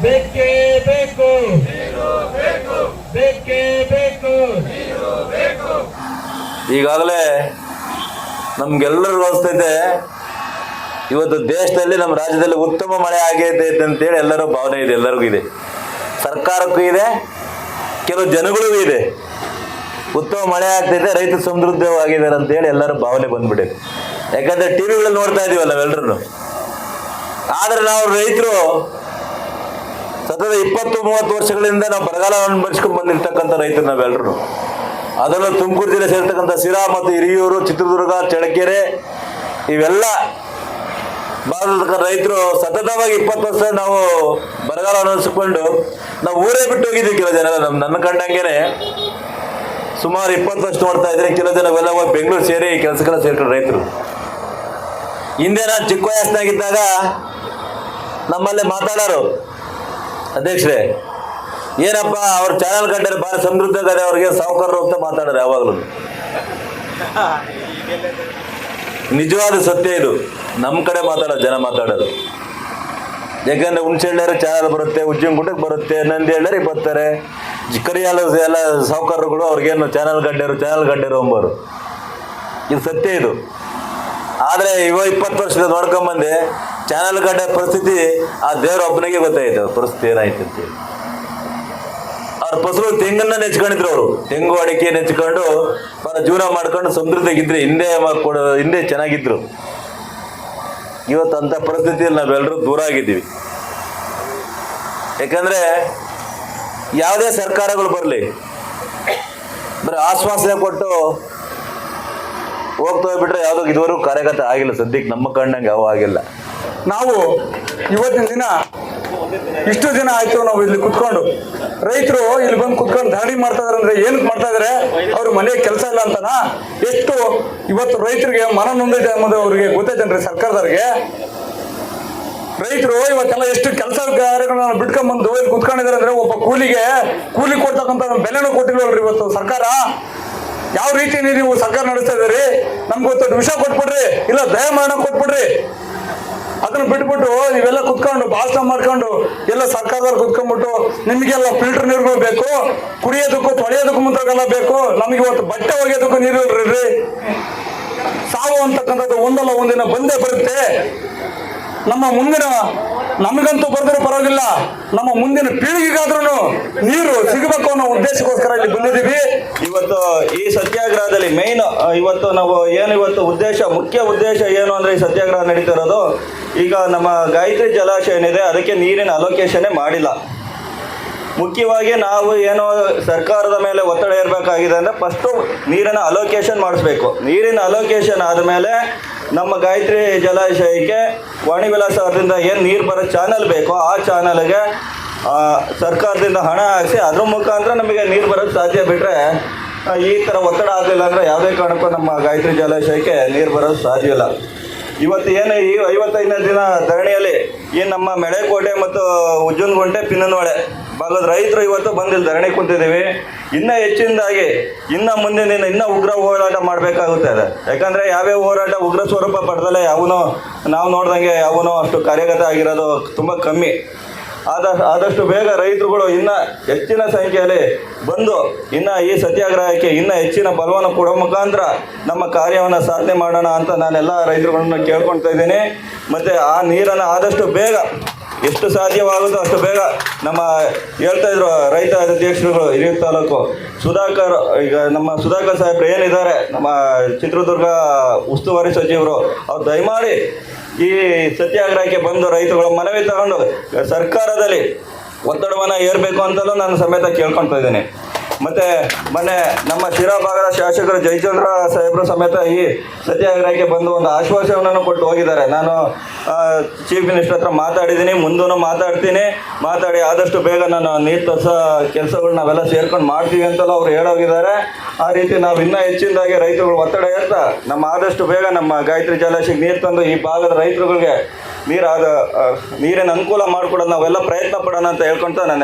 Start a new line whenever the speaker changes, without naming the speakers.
ಬೇಕೇ ಬೇಕು, ಬೇಕೇ ಬೇಕು.
ಈಗಾಗಲೇ ನಮ್ಗೆಲ್ಲರಿಗೂ ಅನಿಸ್ತೈತೆ ಇವತ್ತು ದೇಶದಲ್ಲಿ ನಮ್ಮ ರಾಜ್ಯದಲ್ಲಿ ಉತ್ತಮ ಮಳೆ ಆಗೈತೆ ಅಂತೇಳಿ ಎಲ್ಲರೂ ಭಾವನೆ ಇದೆ, ಎಲ್ಲರಿಗೂ ಇದೆ, ಸರ್ಕಾರಕ್ಕೂ ಇದೆ, ಕೆಲವು ಜನಗಳಿಗೂ ಇದೆ. ಉತ್ತಮ ಮಳೆ ಆಗ್ತೈತೆ, ರೈತ ಸಮೃದ್ಧವಾಗಿದ್ದಾರೆ ಅಂತೇಳಿ ಎಲ್ಲರೂ ಭಾವನೆ ಬಂದ್ಬಿಟ್ಟಿದೆ. ಯಾಕಂದ್ರೆ ಟಿವಿಗಳಲ್ಲಿ ನೋಡ್ತಾ ಇದೀವಲ್ಲ ನಾವೆಲ್ಲರೂ. ಆದ್ರೆ ನಾವು ರೈತರು ಸತತ 20-30 ವರ್ಷಗಳಿಂದ ನಾವು ಬರಗಾಲವನ್ನು ಅನುಭವಿಸ್ಕೊಂಡು ಬಂದಿರ್ತಕ್ಕಂಥ ರೈತರು ನಾವೆಲ್ಲರೂ. ಅದರಲ್ಲೂ ತುಮಕೂರು ಜಿಲ್ಲೆ ಸೇರ್ತಕ್ಕಂಥ ಸಿರಾ ಮತ್ತು ಹಿರಿಯೂರು, ಚಿತ್ರದುರ್ಗ, ಚಳ್ಳಕೆರೆ ಇವೆಲ್ಲ ಭಾರತದ ರೈತರು ಸತತವಾಗಿ 20 ವರ್ಷ ನಾವು ಬರಗಾಲ ಅನುಭವಿಸಿಕೊಂಡು ನಾವು ಊರೇ ಬಿಟ್ಟು ಹೋಗಿದ್ದೀವಿ. ಕೆಲವು ಜನ ನನ್ನ ಕಂಡಂಗೆನೆ ಸುಮಾರು 20 ವರ್ಷ ನೋಡ್ತಾ ಇದ್ರೆ ಕೆಲವು ಜನ ಎಲ್ಲ ಬೆಂಗಳೂರು ಸೇರಿ ಕೆಲಸಗಳ ಸೇರ್ಕೊಂಡು ರೈತರು. ಹಿಂದೆ ನಾನು ಚಿಕ್ಕ ವಯಸ್ಸಿನಾಗಿದ್ದಾಗ ನಮ್ಮಲ್ಲಿ ಮಾತಾಡೋರು, ಅಧ್ಯಕ್ಷರೇ ಏನಪ್ಪ ಅವ್ರ ಚಾನಲ್ ಕಂಡ್ರೆ ಭಾಳ ಸಮೃದ್ಧ ಇದ್ದಾರೆ, ಅವ್ರಿಗೆ ಸಾವುಕಾರರು ಅಂತ ಮಾತಾಡೋರು ಯಾವಾಗಲೂ. ನಿಜವಾದ ಸತ್ಯ ಇದು, ನಮ್ಮ ಕಡೆ ಮಾತಾಡೋದು ಜನ ಮಾತಾಡೋದು. ಯಾಕಂದ್ರೆ ಹುಣಸೆಹಳ್ಳಿಯರು ಚಾನಲ್ ಬರುತ್ತೆ, ಉಜ್ಜನಗುಂಟಕ್ಕೆ ಬರುತ್ತೆ, ನಂದಿ ಹಳ್ಳಿಯರಿಗೆ ಬರ್ತಾರೆ, ಕರಿಯಾಲ ಎಲ್ಲ ಸಾವುಕಾರರುಗಳು ಅವ್ರಿಗೇನು ಚಾನಲ್ ಗಡ್ಡೆರು ಅಂಬೋರು. ಇದು ಸತ್ಯ ಇದು. ಆದರೆ 20 ವರ್ಷದ ನೋಡ್ಕೊಂಬಂದೆ ಚಾನಲ್ ಗಡ್ಡೆ ಪರಿಸ್ಥಿತಿ ಆ ದೇವರ ಒಬ್ಬನಿಗೆ ಗೊತ್ತಾಯ್ತು ಪರಿಸ್ಥಿತಿ ಏನಾಯ್ತು ಅಂತೇಳಿ. ಅವ್ರ ಫಸಲು ತೆಂಗನ್ನ ನೆಚ್ಕೊಂಡಿದ್ರು, ಅವರು ತೆಂಗು ಅಡಿಕೆ ನೆಚ್ಕೊಂಡು ಜೀವನ ಮಾಡ್ಕೊಂಡು ಸಮೃದ್ಧಿಗಿದ್ರು, ಹಿಂದೆ ಚೆನ್ನಾಗಿದ್ರು. ಇವತ್ತು ಅಂಥ ಪರಿಸ್ಥಿತಿಯಲ್ಲಿ ನಾವೆಲ್ಲರೂ ದೂರ ಆಗಿದ್ದೀವಿ. ಯಾಕಂದ್ರೆ ಯಾವುದೇ ಸರ್ಕಾರಗಳು ಬರಲಿ ಬರೀ ಆಶ್ವಾಸನೆ ಕೊಟ್ಟು ಹೋಗ್ತಾ ಹೋಗ್ಬಿಟ್ರೆ ಯಾವುದೋ ಇದುವರೆಗೂ ಕಾರ್ಯಗತ ಆಗಿಲ್ಲ. ಸದ್ಯಕ್ಕೆ ನಮ್ಮ ಕಣ್ಣಂಗೆ ಯಾವ ಆಗಿಲ್ಲ.
ನಾವು ಇವತ್ತಿನ ದಿನ ಇಷ್ಟು ದಿನ ಆಯ್ತು ನಾವು ಇಲ್ಲಿ ಕುತ್ಕೊಂಡು, ರೈತರು ಇಲ್ಲಿ ಬಂದು ಕುತ್ಕೊಂಡು ಧರಣಿ ಮಾಡ್ತಾ ಇದಾರೆ ಅಂದ್ರೆ ಏನಕ್ಕೆ ಮಾಡ್ತಾ ಇದಾರೆ? ಅವ್ರ ಮನೆಗೆ ಕೆಲಸ ಇಲ್ಲ ಅಂತನಾ? ಎಷ್ಟು ಇವತ್ತು ರೈತರಿಗೆ ಮನ ನೊಂದಿದೆ ಅನ್ನೋದು ಅವ್ರಿಗೆ ಗೊತ್ತೈತೇನ್ರಿ ಸರ್ಕಾರದವ್ರಿಗೆ? ರೈತರು ಇವತ್ತೆಲ್ಲ ಎಷ್ಟು ಕೆಲಸ ಕಾರ್ಯಗಳನ್ನ ಬಿಟ್ಕೊಂಡ್ಬಂದು ಇಲ್ಲಿ ಕುತ್ಕೊಂಡಿದ್ದಾರೆ ಅಂದ್ರೆ ಒಬ್ಬ ಕೂಲಿ ಕೊಡ್ತಕ್ಕಂಥ ಬೆಲೆನೂ ಕೊಟ್ಟಿಲ್ವಲ್ರಿ ಇವತ್ತು ಸರ್ಕಾರ. ಯಾವ ರೀತಿ ನೀವು ಸರ್ಕಾರ ನಡೆಸ್ತಾ ಇದ್ದೀರಿ? ನಮ್ಗೆ ಗೊತ್ತು, ವಿಷ ಕೊಟ್ಬಿಡ್ರಿ, ಇಲ್ಲ ದಯಮಾನ ಕೊಟ್ಬಿಡ್ರಿ. ಅದನ್ನ ಬಿಟ್ಬಿಟ್ಟು ನೀವೆಲ್ಲ ಕುತ್ಕೊಂಡು ಭಾಷಣ ಮಾಡ್ಕೊಂಡು ಎಲ್ಲ ಸರ್ಕಾರದವ್ರು ಕುತ್ಕೊಂಡ್ಬಿಟ್ಟು ನಿಮಗೆಲ್ಲ ಫಿಲ್ಟರ್ ನೀರು ಬೇಕು, ಕುಡಿಯೋದಕ್ಕೂ ತೊಳೆಯೋದಕ್ಕೂ ಮುಂತಾಗೆಲ್ಲ ಬೇಕು, ನಮಗೆ ಇವತ್ತು ಬಟ್ಟೆ ಒಗೆಯೋದಕ್ಕೂ ನೀರು ಇಲ್ರಿ. ಸಾವು ಅಂತಕ್ಕಂಥದ್ದು ಒಂದಲ್ಲ ಒಂದಿನ ಬಂದೇ ಬರುತ್ತೆ. ನಮ್ಮ ಮುಂದಿನ, ನಮಗಂತೂ ಬರೆದ್ರೆ ಪರವಾಗಿಲ್ಲ, ನಮ್ಮ ಮುಂದಿನ ಪೀಳಿಗೆಗಾದ್ರೂ ನೀರು ಸಿಗಬೇಕು ಅನ್ನೋ ಉದ್ದೇಶಕ್ಕೋಸ್ಕರ ಇಲ್ಲಿ ಬಂದಿದ್ದೀವಿ.
ಇವತ್ತು ಈ ಸತ್ಯಾಗ್ರಹದಲ್ಲಿ ಮೇನ್ ಇವತ್ತು ನಾವು ಮುಖ್ಯ ಉದ್ದೇಶ ಏನು ಅಂದ್ರೆ ಈ ಸತ್ಯಾಗ್ರಹ ನಡೀತಾ ಇರೋದು, ಈಗ ನಮ್ಮ ಗಾಯತ್ರಿ ಜಲಾಶಯ ಏನಿದೆ ಅದಕ್ಕೆ ನೀರಿನ ಅಲೋಕೇಶನ್ನೇ ಮಾಡಿಲ್ಲ. ಮುಖ್ಯವಾಗಿ ನಾವು ಏನು ಸರ್ಕಾರದ ಮೇಲೆ ಒತ್ತಡ ಇರಬೇಕಾಗಿದೆ ಅಂದರೆ ಫಸ್ಟು ನೀರಿನ ಅಲೋಕೇಶನ್ ಮಾಡಿಸ್ಬೇಕು. ನೀರಿನ ಅಲೋಕೇಶನ್ ಆದಮೇಲೆ ನಮ್ಮ ಗಾಯತ್ರಿ ಜಲಾಶಯಕ್ಕೆ ವಾಣಿ ವಿಲಾಸ ಅವರಿಂದ ಏನು ನೀರು ಬರೋ ಚಾನಲ್ ಬೇಕೋ ಆ ಚಾನಲ್ಗೆ ಸರ್ಕಾರದಿಂದ ಹಣ ಹಾಕಿಸಿ ಅದ್ರ ಮುಖಾಂತರ ನಮಗೆ ನೀರು ಬರೋಕ್ಕೆ ಸಾಧ್ಯ. ಬಿಟ್ಟರೆ ಈ ಥರ ಒತ್ತಡ ಆಗಲಿಲ್ಲ ಅಂದರೆ ಯಾವುದೇ ಕಾರಣಕ್ಕೂ ನಮ್ಮ ಗಾಯತ್ರಿ ಜಲಾಶಯಕ್ಕೆ ನೀರು ಬರೋದು ಸಾಧ್ಯ ಇಲ್ಲ. ಇವತ್ತು ಏನು ಈ 55ನೇ ದಿನ ಧರಣಿಯಲ್ಲಿ ಈ ನಮ್ಮ ಮೆಳೆಕೋಟೆ ಮತ್ತು ಉಜ್ಜನಗುಂಟೆ ಪಿನ್ನನಹೊಳೆ ಭಾಗದ ರೈತರು ಇವತ್ತು ಬಂದಿಲ್ಲಿ ಧರಣಿ ಕುಂತಿದ್ದೀವಿ. ಇನ್ನೂ ಹೆಚ್ಚಿನದಾಗಿ ಮುಂದಿನ ದಿನ ಇನ್ನೂ ಉಗ್ರ ಹೋರಾಟ ಮಾಡಬೇಕಾಗುತ್ತೆ. ಅದು ಯಾಕಂದರೆ ಯಾವ್ಯಾವ ಹೋರಾಟ ಉಗ್ರ ಸ್ವರೂಪ ಪಡೆದಲ್ಲೇ ನಾವು ನೋಡ್ದಂಗೆ ಯಾವನೋ ಅಷ್ಟು ಕಾರ್ಯಗತ ಆಗಿರೋದು ತುಂಬ ಕಮ್ಮಿ. ಆದಷ್ಟು ಬೇಗ ರೈತರುಗಳು ಇನ್ನೂ ಹೆಚ್ಚಿನ ಸಂಖ್ಯೆಯಲ್ಲಿ ಬಂದು ಇನ್ನು ಈ ಸತ್ಯಾಗ್ರಹಕ್ಕೆ ಇನ್ನೂ ಹೆಚ್ಚಿನ ಬಲವನ್ನು ಕೊಡೋ ಮುಖಾಂತರ ನಮ್ಮ ಕಾರ್ಯವನ್ನು ಸಾಧನೆ ಮಾಡೋಣ ಅಂತ ನಾನೆಲ್ಲ ರೈತರುಗಳನ್ನ ಕೇಳ್ಕೊಳ್ತಾ ಇದ್ದೀನಿ. ಮತ್ತು ಆ ನೀರನ್ನು ಆದಷ್ಟು ಬೇಗ ಎಷ್ಟು ಸಾಧ್ಯವಾಗುತ್ತೋ ಅಷ್ಟು ಬೇಗ ನಮ್ಮ ಹೇಳ್ತಾ ಇದ್ರು ರೈತ ಅಧ್ಯಕ್ಷರು ಹಿರಿಯೂರು ತಾಲೂಕು ಸುಧಾಕರ್, ಈಗ ನಮ್ಮ ಸುಧಾಕರ್ ಸಾಹೇಬ್ರು ಏನಿದ್ದಾರೆ ನಮ್ಮ ಚಿತ್ರದುರ್ಗ ಉಸ್ತುವಾರಿ ಸಚಿವರು, ಅವ್ರು ದಯಮಾಡಿ ಈ ಸತ್ಯಾಗ್ರಹಕ್ಕೆ ಬಂದು ರೈತರುಗಳ ಮನವಿ ತಗೊಂಡು ಸರ್ಕಾರದಲ್ಲಿ ಒತ್ತಡವನ್ನು ಏರಬೇಕು ಅಂತಲೂ ನಾನು ಸಮೇತ ಕೇಳ್ಕೊಳ್ತಾ ಇದ್ದೀನಿ. ಮತ್ತು ಮೊನ್ನೆ ನಮ್ಮ ಶಿರಾ ಭಾಗದ ಶಾಸಕರು ಜಯಚಂದ್ರ ಸಾಹೇಬರು ಸಮೇತ ಈ ಸತ್ಯಾಗ್ರಹಕ್ಕೆ ಬಂದು ಒಂದು ಆಶ್ವಾಸನೆಯನ್ನು ಕೊಟ್ಟು ಹೋಗಿದ್ದಾರೆ. ನಾನು ಚೀಫ್ ಮಿನಿಸ್ಟರ್ ಹತ್ರ ಮಾತಾಡಿದ್ದೀನಿ, ಮುಂದೂ ಮಾತಾಡಿ ಆದಷ್ಟು ಬೇಗ ನಾನು ನೀರು ತರಿಸೋ ಕೆಲಸಗಳು ನಾವೆಲ್ಲ ಸೇರ್ಕೊಂಡು ಮಾಡ್ತೀವಿ ಅಂತಲೂ ಅವ್ರು ಹೇಳೋಗಿದ್ದಾರೆ. ಆ ರೀತಿ ನಾವು ಇನ್ನೂ ಹೆಚ್ಚಿನದಾಗಿ ರೈತರುಗಳು ಒತ್ತಡ ಏರ್ತಾ ನಮ್ಮ ಆದಷ್ಟು ಬೇಗ ನಮ್ಮ ಗಾಯತ್ರಿ ಜಲಾಶಯಕ್ಕೆ ನೀರು ತಂದು ಈ ಭಾಗದ ರೈತರುಗಳಿಗೆ ನೀರಿನ ಅನುಕೂಲ ಮಾಡಿಕೊಡೋದು ನಾವೆಲ್ಲ ಪ್ರಯತ್ನ ಪಡೋಣ ಅಂತ ಹೇಳ್ಕೊಳ್ತಾ ನಾನು